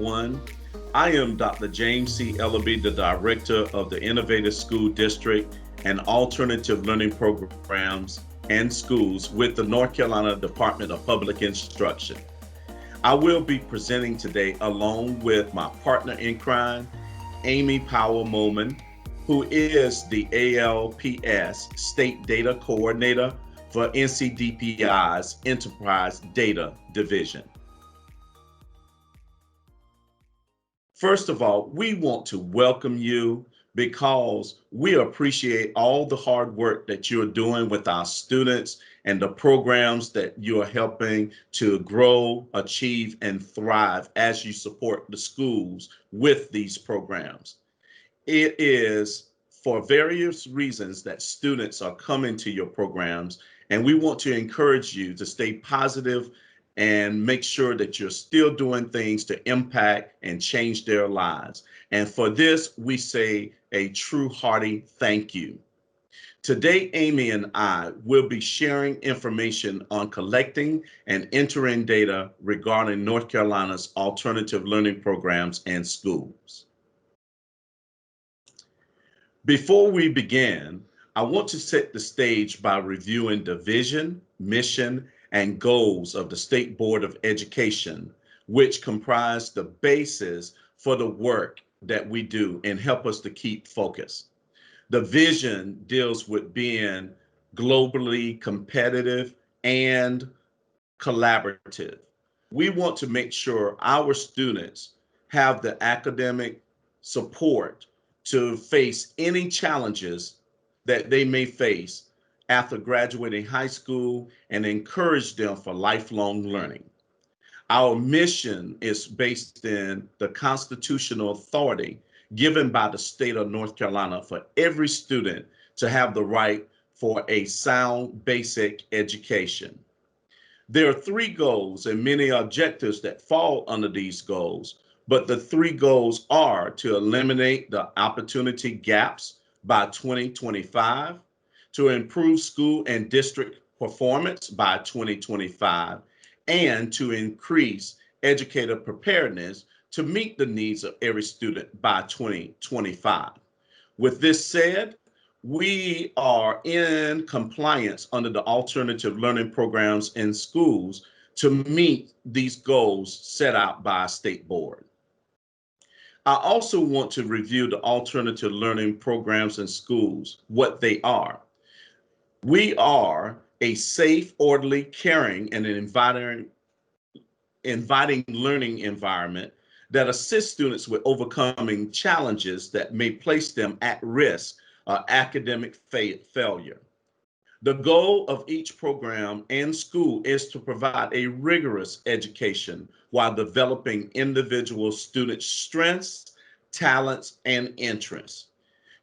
everyone. I am Dr. James C. Ellaby, the Director of the Innovative School District and Alternative Learning Programs and Schools with the North Carolina Department of Public Instruction. I will be presenting today along with my partner in crime, Amy Powell-Moman, who is the ALPS State Data Coordinator for NCDPI's Enterprise Data Division. First of all, we want to welcome you because we appreciate all the hard work that you're doing with our students and the programs that you are helping to grow, achieve, and thrive as you support the schools with these programs. It is for various reasons that students are coming to your programs, and we want to encourage you to stay positive and make sure that you're still doing things to impact and change their lives. And for this, we say a true hearty thank you. Today, Amy and I will be sharing information on collecting and entering data regarding North Carolina's alternative learning programs and schools. Before we begin, I want to set the stage by reviewing the vision, mission, and goals of the State Board of Education, which comprise the basis for the work that we do and help us to keep focus. The vision deals with being globally competitive and collaborative. We want to make sure our students have the academic support to face any challenges that they may face after graduating high school and encourage them for lifelong learning. Our mission is based in the constitutional authority given by the state of North Carolina for every student to have the right for a sound basic education. There are three goals and many objectives that fall under these goals, but the three goals are to eliminate the opportunity gaps by 2025, to improve school and district performance by 2025, and to increase educator preparedness to meet the needs of every student by 2025. With this said, we are in compliance under the alternative learning programs in schools to meet these goals set out by our state board. I also want to review the alternative learning programs in schools, what they are. We are a safe, orderly, caring, and an inviting learning environment that assists students with overcoming challenges that may place them at risk of academic failure. The goal of each program and school is to provide a rigorous education while developing individual student strengths, talents, and interests.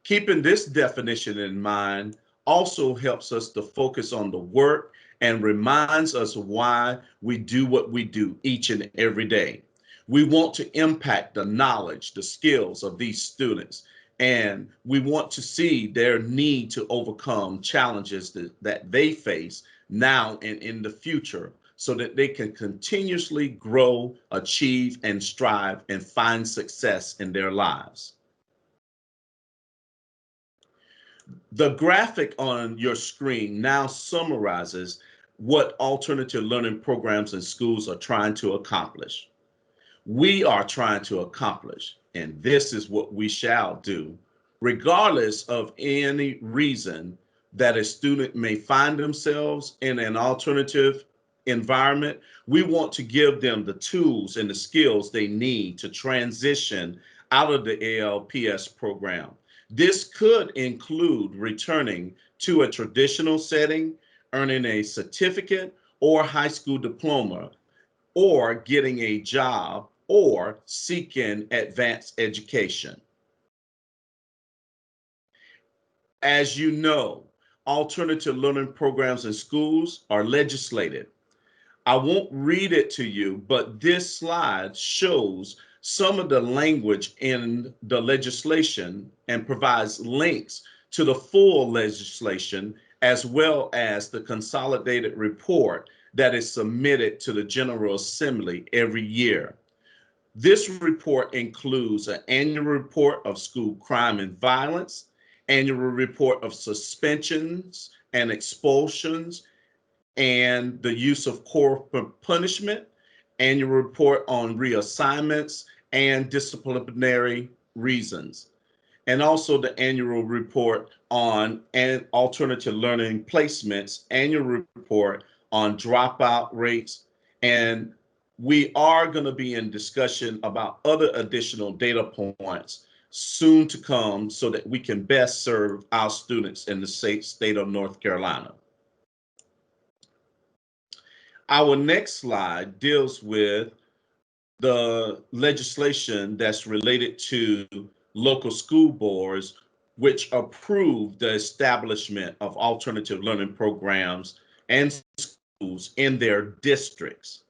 Keeping this definition in mind also helps us to focus on the work and reminds us why we do what we do each and every day. We want to impact the knowledge, the skills of these students, and we want to see their need to overcome challenges that they face now and in the future so that they can continuously grow, achieve, and strive and find success in their lives. The graphic on your screen now summarizes what alternative learning programs and schools are trying to accomplish. We are trying to accomplish, and this is what we shall do, regardless of any reason that a student may find themselves in an alternative environment. We want to give them the tools and the skills they need to transition out of the ALPS program. This could include returning to a traditional setting, earning a certificate or high school diploma, or getting a job, or seeking advanced education. As you know, alternative learning programs in schools are legislated. I won't read it to you, but this slide shows some of the language in the legislation and provides links to the full legislation as well as the consolidated report that is submitted to the General Assembly every year. This report includes an annual report of school crime and violence, annual report of suspensions and expulsions, and the use of corporal punishment, annual report on reassignments and disciplinary reasons, and also the annual report on alternative learning placements, annual report on dropout rates, and we are going to be in discussion about other additional data points soon to come so that we can best serve our students in the state of North Carolina. Our next slide deals with the legislation that's related to local school boards, which approved the establishment of alternative learning programs and schools in their districts.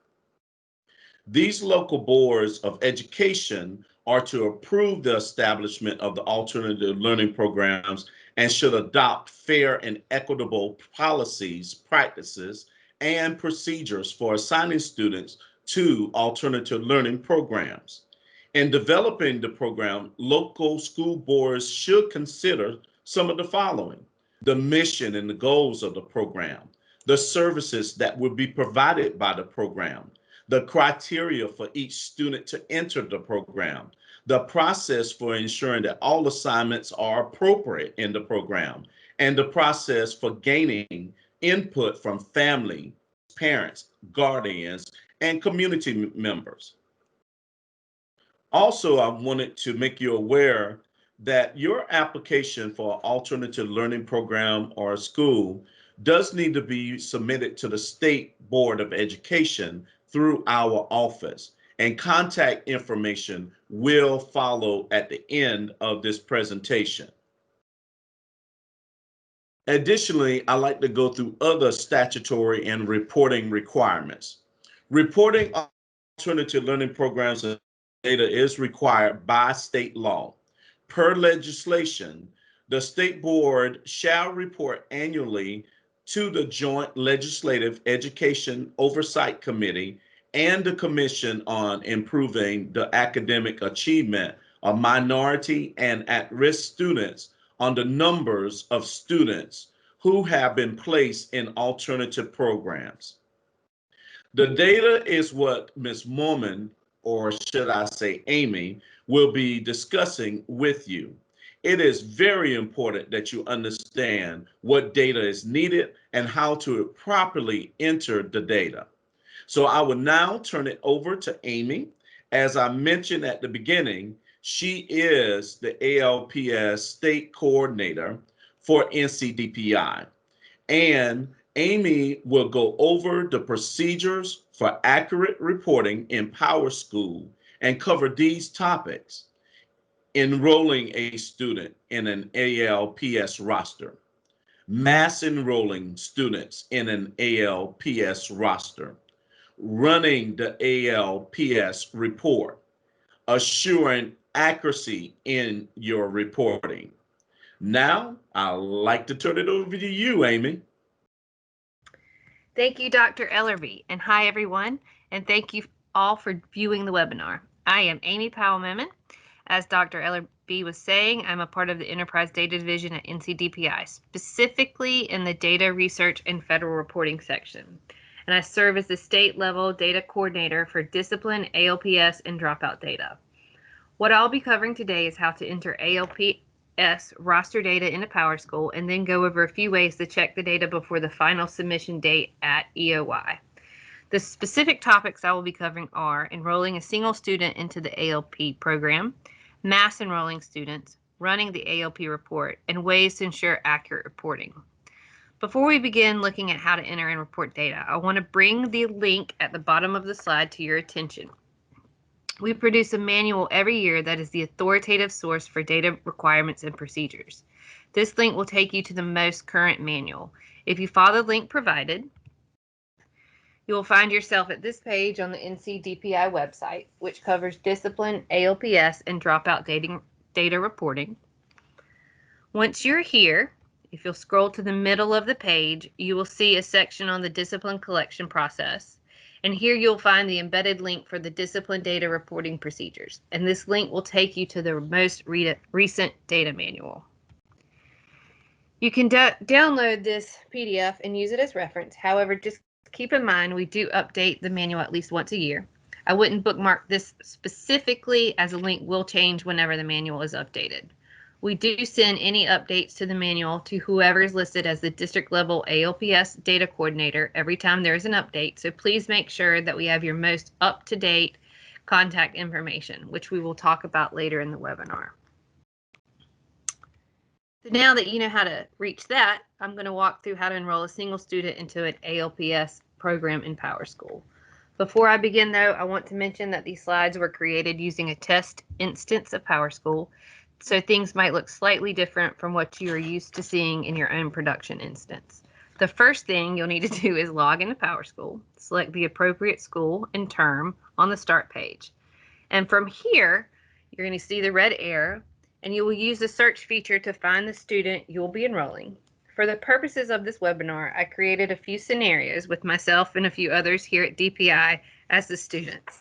These local boards of education are to approve the establishment of the alternative learning programs and should adopt fair and equitable policies, practices, and procedures for assigning students to alternative learning programs. In developing the program, local school boards should consider some of the following: the mission and the goals of the program, the services that will be provided by the program, the criteria for each student to enter the program, the process for ensuring that all assignments are appropriate in the program, and the process for gaining input from family, parents, guardians, and community members. Also, I wanted to make you aware that your application for an alternative learning program or a school does need to be submitted to the State Board of Education through our office, and contact information will follow at the end of this presentation. Additionally, I like to go through other statutory and reporting requirements. Reporting alternative learning programs and data is required by state law. Per legislation, the State Board shall report annually to the Joint Legislative Education Oversight Committee and the Commission on Improving the Academic Achievement of Minority and At-Risk Students on the numbers of students who have been placed in alternative programs. The data is what Ms. Mormon, or should I say Amy, will be discussing with you. It is very important that you understand what data is needed and how to properly enter the data. So I will now turn it over to Amy. As I mentioned at the beginning, she is the ALPS State Coordinator for NCDPI. And Amy will go over the procedures for accurate reporting in PowerSchool and cover these topics: enrolling a student in an ALPS roster, mass enrolling students in an ALPS roster, running the ALPS report, assuring accuracy in your reporting. Now, I'd like to turn it over to you, Amy. Thank you, Dr. Ellerby, and hi, everyone, and thank you all for viewing the webinar. I am Amy Powell-Memon. As Dr. Ellerby was saying, I'm a part of the Enterprise Data Division at NCDPI, specifically in the Data Research and Federal Reporting section, and I serve as the state-level data coordinator for discipline, ALPS, and dropout data. What I'll be covering today is how to enter ALPS roster data into PowerSchool, and then go over a few ways to check the data before the final submission date at EOI. The specific topics I will be covering are enrolling a single student into the ALP program, mass enrolling students, running the ALP report, and ways to ensure accurate reporting. Before we begin looking at how to enter and report data, I want to bring the link at the bottom of the slide to your attention. We produce a manual every year that is the authoritative source for data requirements and procedures. This link will take you to the most current manual. If you follow the link provided, you will find yourself at this page on the NCDPI website, which covers discipline, ALPS, and dropout data reporting. Once you're here, if you'll scroll to the middle of the page, you will see a section on the discipline collection process. And here you'll find the embedded link for the discipline data reporting procedures. And this link will take you to the most recent data manual. You can download this PDF and use it as reference. However, just keep in mind we do update the manual at least once a year. I wouldn't bookmark this specifically, as the link will change whenever the manual is updated. We do send any updates to the manual to whoever is listed as the district level ALPS data coordinator every time there is an update. So please make sure that we have your most up-to-date contact information, which we will talk about later in the webinar. So now that you know how to reach that, I'm going to walk through how to enroll a single student into an ALPS program in PowerSchool. Before I begin, though, I want to mention that these slides were created using a test instance of PowerSchool, so things might look slightly different from what you are used to seeing in your own production instance. The first thing you'll need to do is log into PowerSchool, select the appropriate school and term on the start page. And from here, you're going to see the red arrow, and you will use the search feature to find the student you'll be enrolling. For the purposes of this webinar, I created a few scenarios with myself and a few others here at DPI as the students.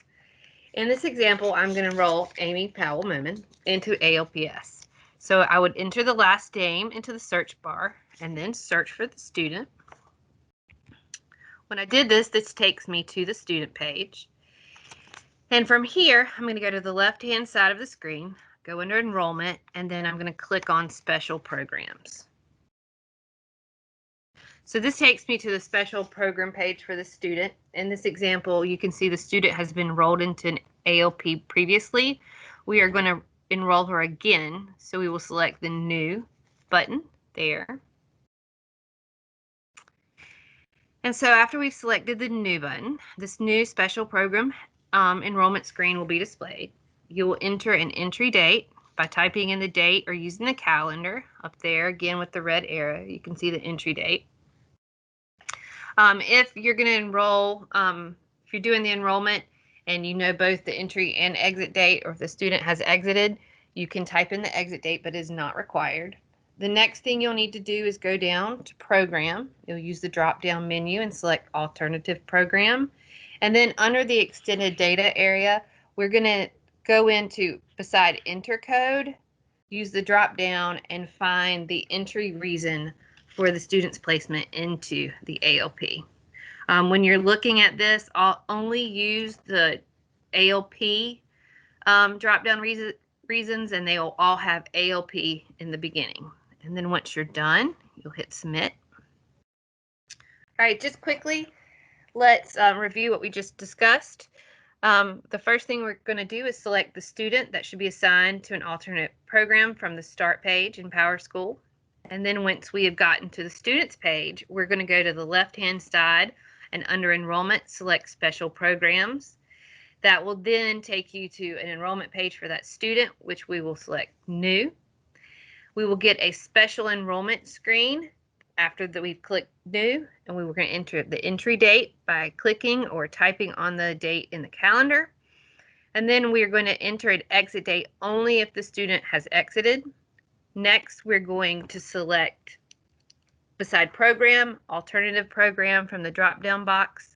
In this example, I'm going to enroll Amy Powell Moomin into ALPS. So I would enter the last name into the search bar and then search for the student. When I did this, this takes me to the student page. And from here, I'm going to go to the left-hand side of the screen, go under enrollment, and then I'm going to click on special programs. So this takes me to the special program page for the student. In this example, you can see the student has been enrolled into an ALP previously. We are going to enroll her again, so we will select the new button there. And so after we've selected the new button, this new special program enrollment screen will be displayed. You will enter an entry date by typing in the date or using the calendar up there, again with the red arrow. You can see the entry date. If you're going to enroll, if you're doing the enrollment and you know both the entry and exit date, or if the student has exited, you can type in the exit date, but it is not required. The next thing you'll need to do is go down to program. You'll use the drop-down menu and select alternative program. And then under the extended data area, we're going to go into beside enter code, use the drop-down and find the entry reason for the student's placement into the ALP. When you're looking at this, I'll only use the ALP drop-down reasons, and they will all have ALP in the beginning. And then once you're done, you'll hit submit. All right, just quickly, let's review what we just discussed. The first thing we're going to do is select the student that should be assigned to an alternate program from the start page in PowerSchool. And then once we have gotten to the students page, we're going to go to the left-hand side and under enrollment, select special programs. That will then take you to an enrollment page for that student, which we will select new. We will get a special enrollment screen after that we've clicked new, and we were going to enter the entry date by clicking or typing on the date in the calendar. And then we're going to enter an exit date only if the student has exited. Next, we're going to select beside program, alternative program from the drop-down box.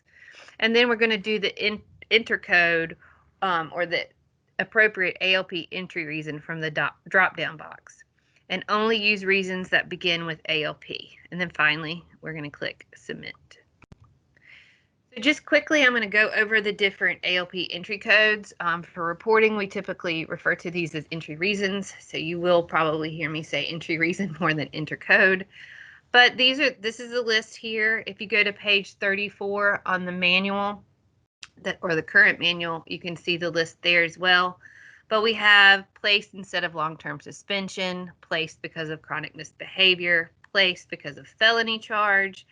And then we're going to do the enter code or the appropriate ALP entry reason from the drop-down box, and only use reasons that begin with ALP. And then finally, we're going to click submit. So just quickly, I'm going to go over the different ALP entry codes. For reporting, we typically refer to these as entry reasons. So you will probably hear me say entry reason more than enter code. But this is a list here. If you go to page 34 on the manual, or the current manual, you can see the list there as well. But we have placed instead of long-term suspension, placed because of chronic misbehavior, placed because of felony charge,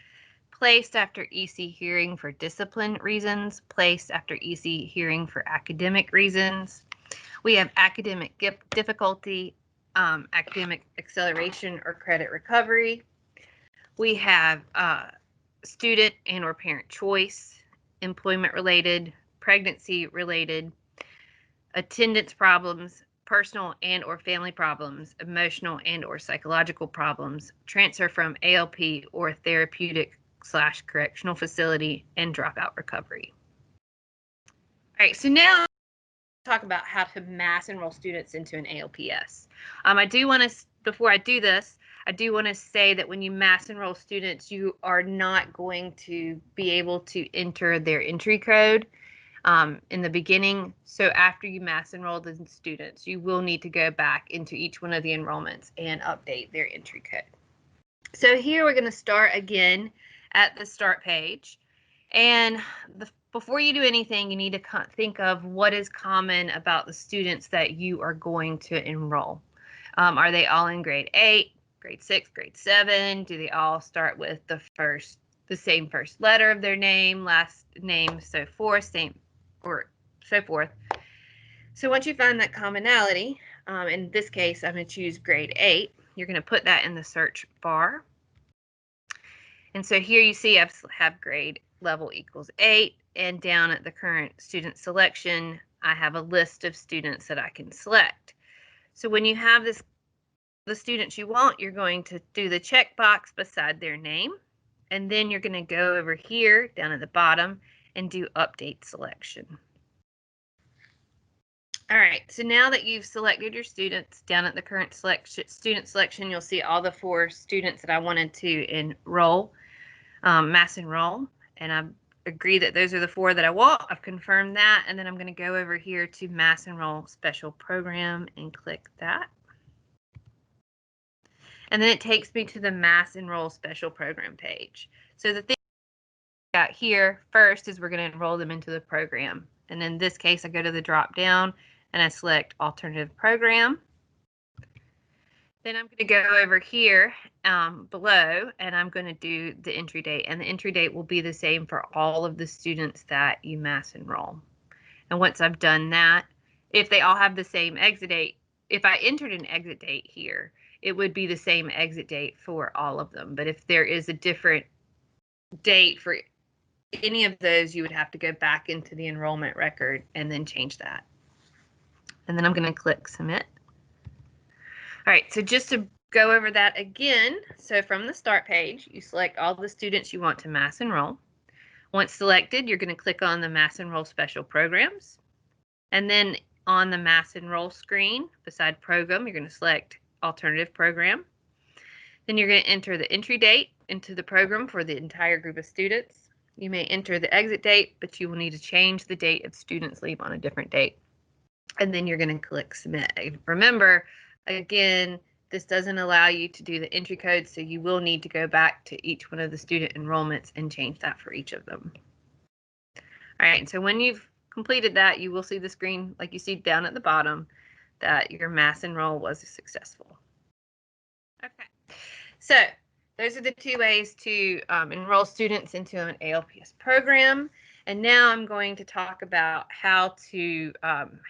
placed after EC hearing for discipline reasons, placed after EC hearing for academic reasons. We have academic difficulty, academic acceleration or credit recovery. We have student and or parent choice, employment related, pregnancy related, attendance problems, personal and or family problems, emotional and or psychological problems, transfer from ALP or therapeutic/correctional facility, and dropout recovery. All right, so now talk about how to mass enroll students into an ALPS. I do want to, before I do this, I do want to say that when you mass enroll students, you are not going to be able to enter their entry code in the beginning. So after you mass enroll the students, you will need to go back into each one of the enrollments and update their entry code. So here we're going to start again at the start page. And before you do anything, you need to think of what is common about the students that you are going to enroll. Are they all in grade 8, grade 6, grade 7? Do they all start with the same first letter of their name, last name, so forth, or so forth? So once you find that commonality, in this case, I'm going to choose grade 8. You're going to put that in the search bar. And so here you see I have grade level equals 8, and down at the current student selection, I have a list of students that I can select. So when you have the students you want, you're going to do the checkbox beside their name, and then you're going to go over here down at the bottom and do update selection. All right, so now that you've selected your students, down at the current student selection, you'll see all the 4 students that I wanted to enroll. Mass enroll, and I agree that those are the 4 that I want. I've confirmed that, and then I'm going to go over here to mass enroll special program and click that. And then it takes me to the mass enroll special program page. So the thing I got here first is we're going to enroll them into the program. And in this case, I go to the drop down and I select alternative program. Then I'm going to go over here below, and I'm going to do the entry date. And the entry date will be the same for all of the students that you mass enroll. And once I've done that, if they all have the same exit date, if I entered an exit date here, it would be the same exit date for all of them. But if there is a different date for any of those, you would have to go back into the enrollment record and then change that. And then I'm going to click submit. All right, so just to go over that again, so from the start page, you select all the students you want to mass enroll. Once selected, you're going to click on the mass enroll special programs. And then on the mass enroll screen, beside program, you're going to select alternative program. Then you're going to enter the entry date into the program for the entire group of students. You may enter the exit date, but you will need to change the date if students leave on a different date. And then you're going to click submit. Remember, again, this doesn't allow you to do the entry code, so you will need to go back to each one of the student enrollments and change that for each of them. All right, so when you've completed that, you will see the screen like you see down at the bottom that your mass enroll was successful. Okay, so those are the 2 ways to enroll students into an ALPS program. And now I'm going to talk about how to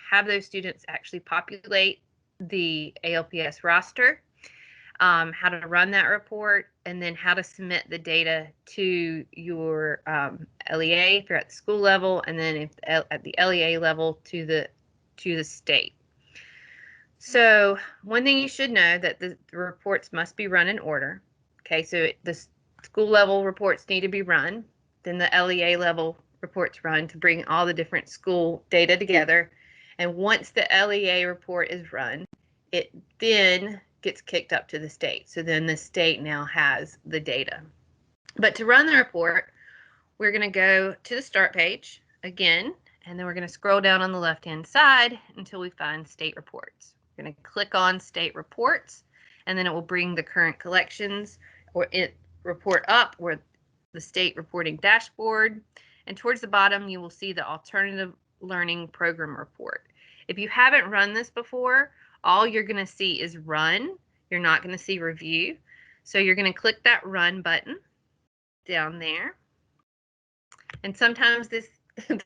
have those students actually populate the ALPS roster, how to run that report, and then how to submit the data to your LEA if you're at the school level, and then if at the LEA level to the state. So one thing you should know that the reports must be run in order. Okay, so the school level reports need to be run, then the LEA level reports run to bring all the different school data together. And once the LEA report is run, it then gets kicked up to the state. So then the state now has the data. But to run the report, we're going to go to the start page again, and then we're going to scroll down on the left-hand side until we find state reports. We're going to click on state reports, and then it will bring the current collections or it report up or the state reporting dashboard. And towards the bottom, you will see the alternative learning program report. If you haven't run this before, all you're going to see is run. You're not going to see review. So you're going to click that run button down there. And sometimes the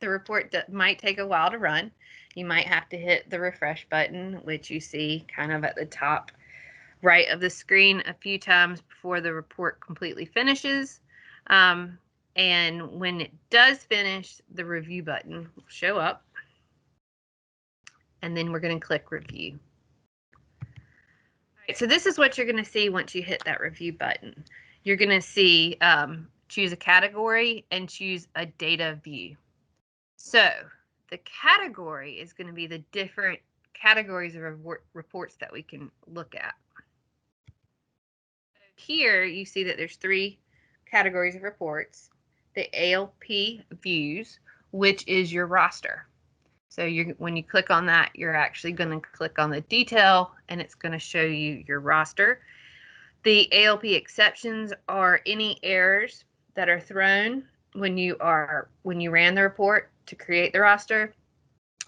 report might take a while to run. You might have to hit the refresh button, which you see kind of at the top right of the screen a few times before the report completely finishes. And when it does finish, the review button will show up. And then we're going to click review. All right, so this is what you're going to see once you hit that review button. You're going to see choose a category and choose a data view. So the category is going to be the different categories of reports that we can look at. Here you see that there's 3 categories of reports. The ALP views, which is your roster. So when you click on that, you're actually going to click on the detail and it's going to show you your roster. The ALP exceptions are any errors that are thrown when you ran the report to create the roster.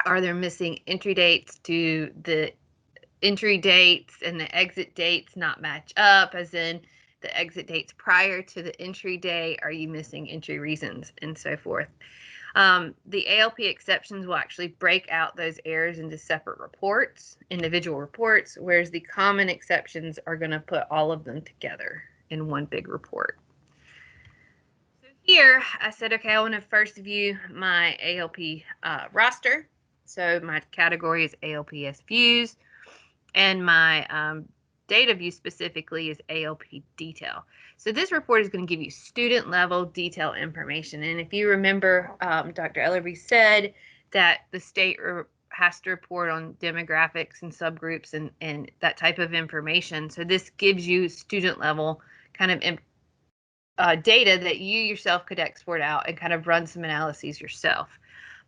Are there missing entry dates? Do the entry dates and the exit dates not match up, as in the exit dates prior to the entry date? Are you missing entry reasons, and so forth? The ALP exceptions will actually break out those errors into separate reports, individual reports, whereas the common exceptions are going to put all of them together in one big report. So here I said, okay, I want to first view my ALP roster. So my category is ALPS views, and my data view specifically is ALP detail. So this report is going to give you student level detail information. And if you remember, Dr. Ellerby said that the state has to report on demographics and subgroups and that type of information. So this gives you student level kind of data that you yourself could export out and kind of run some analyses yourself.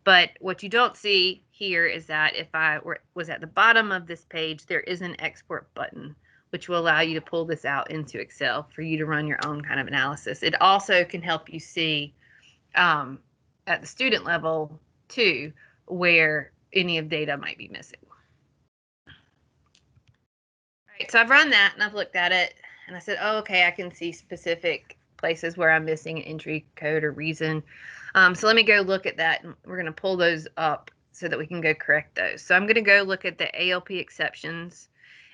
But what you don't see here is that if I was at the bottom of this page, there is an export button, which will allow you to pull this out into Excel for you to run your own kind of analysis. It also can help you see at the student level too, where any of data might be missing. All right, so I've run that and I've looked at it and I said, oh, okay, I can see specific places where I'm missing an entry code or reason. So let me go look at that, and we're going to pull those up so that we can go correct those. So I'm going to go look at the ALP exceptions,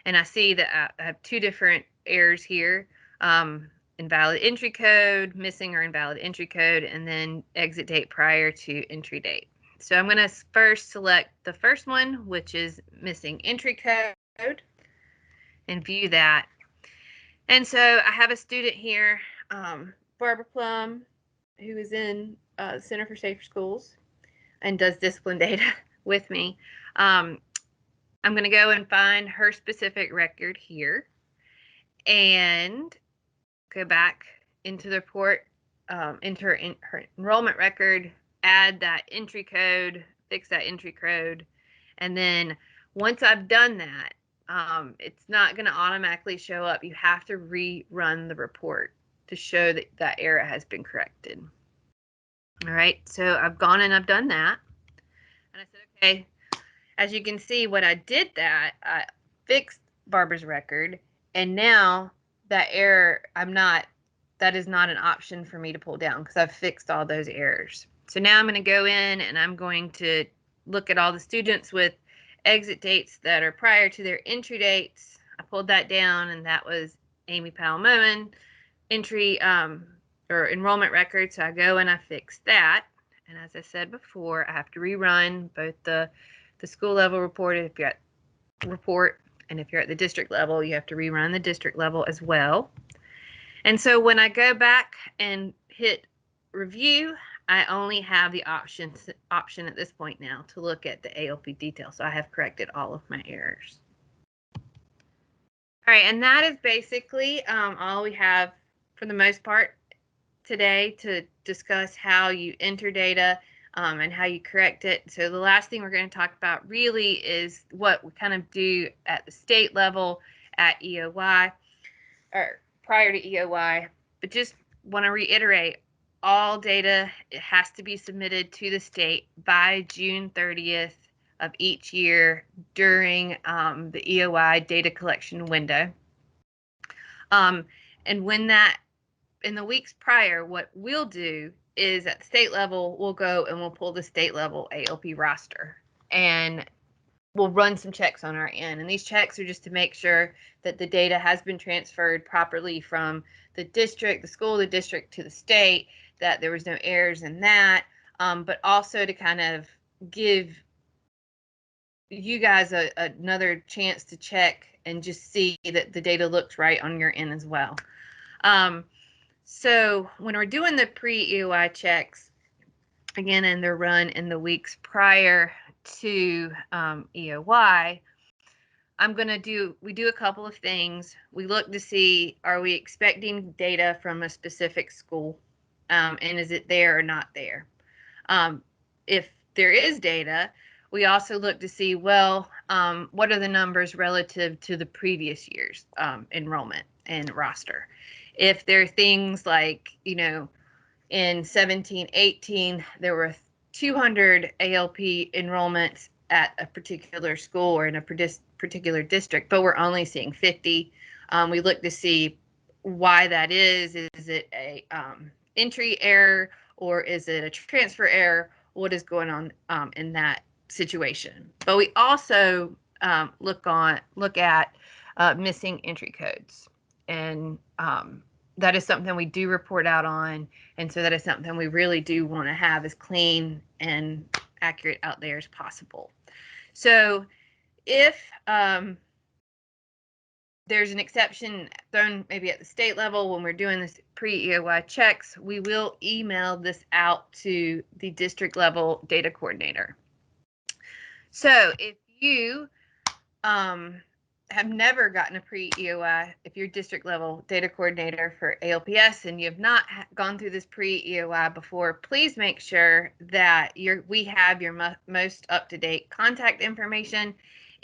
and I see that I have 2 different errors here, invalid entry code, missing or invalid entry code, and then exit date prior to entry date. So I'm going to first select the first one, which is missing entry code, and view that. And so I have a student here, Barbara Plum, who is in Center for Safer Schools and does discipline data with me. I'm going to go and find her specific record here and go back into the report, enter her enrollment record, add that entry code, fix that entry code, and then once I've done that, it's not going to automatically show up. You have to rerun the report to show that that error has been corrected. All right, so I've gone and I've done that. And I said, okay, as you can see, what I did that, I fixed Barbara's record, and now that error, that is not an option for me to pull down because I've fixed all those errors. So now I'm going to go in and I'm going to look at all the students with exit dates that are prior to their entry dates. I pulled that down, and that was Amy Powell-Moen entry or enrollment record. So I go and I fix that. And as I said before, I have to rerun both the school level report if you're at report, and if you're at the district level, you have to rerun the district level as well. And so when I go back and hit review, I only have the option at this point now to look at the ALP detail. So I have corrected all of my errors. All right, and that is basically all we have for the most part today to discuss how you enter data and how you correct it. So the last thing we're going to talk about really is what we kind of do at the state level at EOY or prior to EOY, but just want to reiterate, all data, it has to be submitted to the state by June 30th of each year during the EOY data collection window. And when that, in the weeks prior, what we'll do is at the state level, we'll go and we'll pull the state level ALP roster, and we'll run some checks on our end. And these checks are just to make sure that the data has been transferred properly from the district, the school, the district to the state, that there was no errors in that, but also to kind of give you guys another chance to check and just see that the data looks right on your end as well. So when we're doing the pre-EOI checks, again, and they're run in the weeks prior to EOY. We do a couple of things. We look to see, are we expecting data from a specific school? And is it there or not there? If there is data, we also look to see, well, what are the numbers relative to the previous year's enrollment and roster? If there are things like, in 17-18, there were 200 ALP enrollments at a particular school or in a particular district, but we're only seeing 50. We look to see why that is. Is it a entry error, or is it a transfer error? What is going on in that situation? But we also look at missing entry codes, and that is something we do report out on, and so that is something we really do want to have as clean and accurate out there as possible. So if there's an exception thrown maybe at the state level when we're doing this pre-EOY checks, we will email this out to the district level data coordinator. So if you have never gotten a pre-EOY, if you're district level data coordinator for ALPS and you have not gone through this pre-EOY before, please make sure that we have your most up-to-date contact information.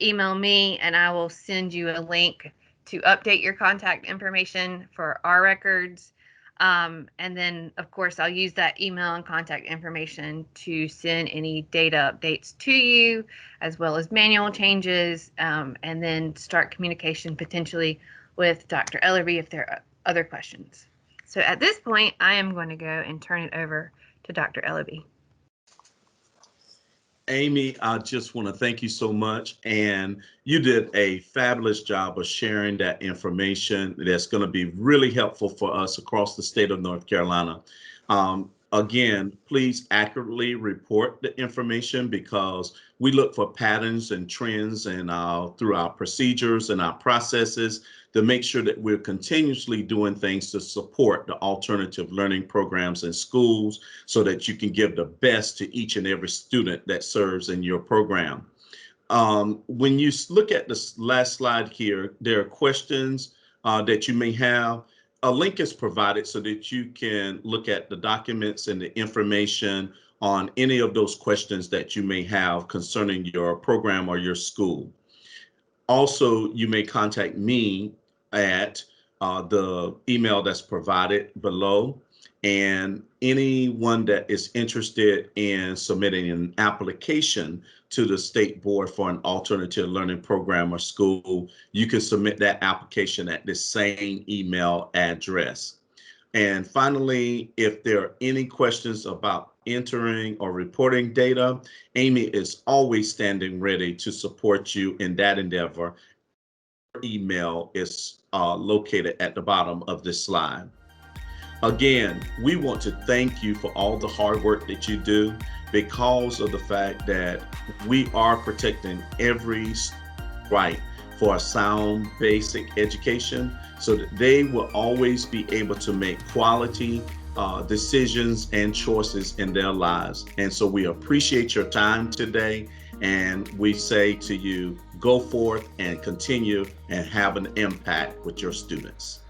Email me and I will send you a link to update your contact information for our records. And then, of course, I'll use that email and contact information to send any data updates to you, as well as manual changes, and then start communication potentially with Dr. Ellerby if there are other questions. So at this point, I am going to go and turn it over to Dr. Ellerby. Amy, I just want to thank you so much. And you did a fabulous job of sharing that information that's going to be really helpful for us across the state of North Carolina. Again, please accurately report the information, because we look for patterns and trends and through our procedures and our processes to make sure that we're continuously doing things to support the alternative learning programs in schools so that you can give the best to each and every student that serves in your program. When you look at this last slide here, there are questions that you may have. A link is provided so that you can look at the documents and the information on any of those questions that you may have concerning your program or your school. Also, you may contact me at the email that's provided below. And anyone that is interested in submitting an application to the State Board for an alternative learning program or school, you can submit that application at the same email address. And finally, if there are any questions about entering or reporting data, Amy is always standing ready to support you in that endeavor. Her email is located at the bottom of this slide. Again, we want to thank you for all the hard work that you do, because of the fact that we are protecting every right for a sound basic education, so that they will always be able to make quality decisions and choices in their lives. And so we appreciate your time today, and we say to you, go forth and continue and have an impact with your students.